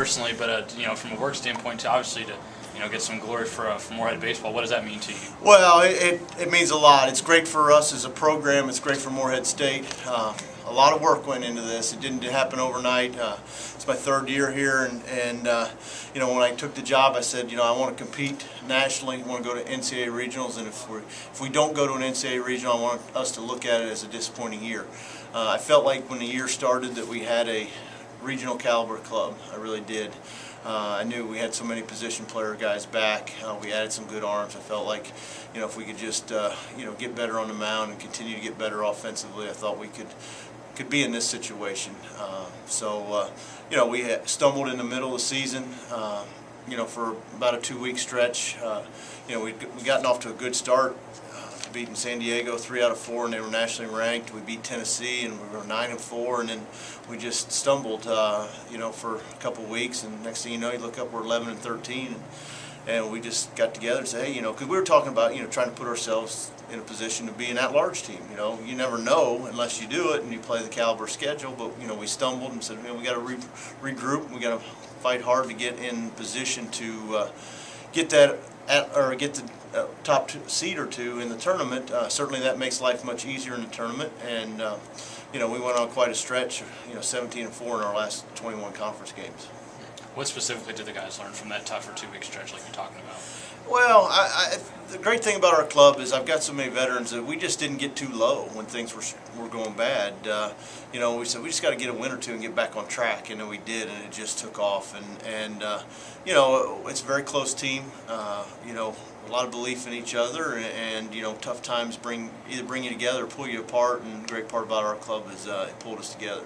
personally, but from a work standpoint, obviously to get some glory for Morehead baseball. What does that mean to you? Well, it means a lot. It's great for us as a program. It's great for Morehead State. A lot of work went into this. It didn't happen overnight. It's my third year here, and when I took the job, I said, I want to compete nationally. I want to go to NCAA regionals, and if we don't go to an NCAA regional, I want us to look at it as a disappointing year. I felt like when the year started that we had a regional caliber club. I really did. I knew we had so many position player guys back. We added some good arms. I felt like, if we could just, get better on the mound and continue to get better offensively, I thought we could be in this situation. We had stumbled in the middle of the season, for about a 2-week stretch. We gotten off to a good start, beating San Diego 3 out of 4, and they were nationally ranked. We beat Tennessee, and we were 9-4, and then we just stumbled, for a couple of weeks, and next thing you know, you look up, we're 11-13, and we just got together and said, hey, because we were talking about, trying to put ourselves in a position to be an at-large team. You never know unless you do it and you play the caliber schedule, but, we stumbled and said, we got to regroup, and we got to fight hard to get in position to get that get the top seed or two in the tournament. Certainly that makes life much easier in the tournament, and we went on quite a stretch, 17-4 in our last 21 conference games. What specifically did the guys learn from that tougher 2-week stretch like you're talking about? Well, the great thing about our club is I've got so many veterans that we just didn't get too low when things were going bad. We said we just got to get a win or two and get back on track, and then we did, and it just took off. And it's a very close team. A lot of belief in each other, and tough times either bring you together or pull you apart. And the great part about our club is it pulled us together.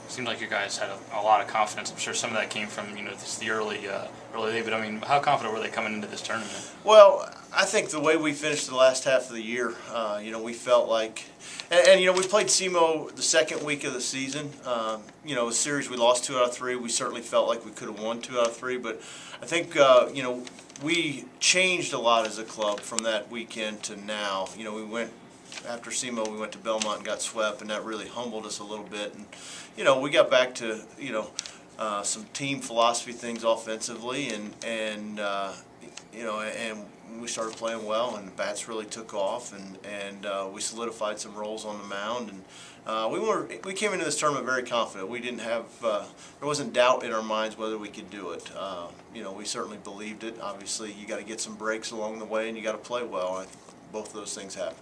Seemed like you guys had a lot of confidence. I'm sure some of that came from the early day. But I mean, how confident were they coming into this tournament? Well, I think the way we finished the last half of the year, we felt like, and we played SEMO the second week of the season. A series we lost 2 out of 3. We certainly felt like we could have won 2 out of 3, but I think we changed a lot as a club from that weekend to now. We went. After SEMO, we went to Belmont and got swept, and that really humbled us a little bit. And we got back to some team philosophy things offensively, and we started playing well, and the bats really took off, and we solidified some roles on the mound, and we came into this tournament very confident. We didn't have there wasn't doubt in our minds whether we could do it. We certainly believed it. Obviously, you got to get some breaks along the way, and you got to play well. I think both of those things happen.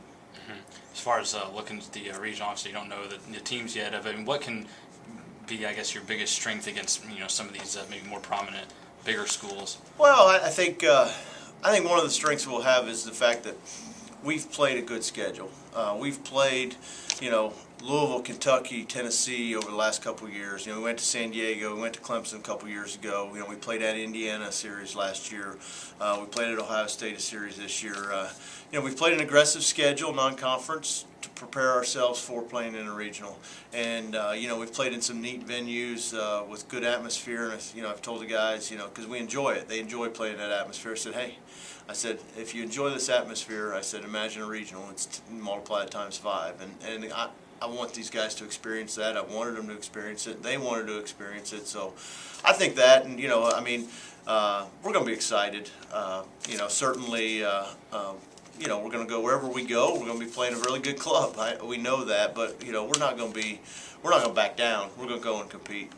As far as looking at the regional, obviously you don't know the teams yet. I mean, what can be, I guess, your biggest strength against some of these maybe more prominent, bigger schools? Well, I think one of the strengths we'll have is the fact that we've played a good schedule. We've played, Louisville, Kentucky, Tennessee over the last couple of years. We went to San Diego, we went to Clemson a couple of years ago. We played at Indiana a series last year. We played at Ohio State a series this year. We've played an aggressive schedule, non-conference, to prepare ourselves for playing in a regional. And we've played in some neat venues with good atmosphere. And I've told the guys, because we enjoy it. They enjoy playing that atmosphere. I said, if you enjoy this atmosphere, I said, imagine a regional. It's multiply it times 5. And I want these guys to experience that. I wanted them to experience it. They wanted to experience it. So I think that, and we're going to be excited. Certainly. We're going to go wherever we go. We're going to be playing a really good club. We know that, but we're not going to back down. We're going to go and compete.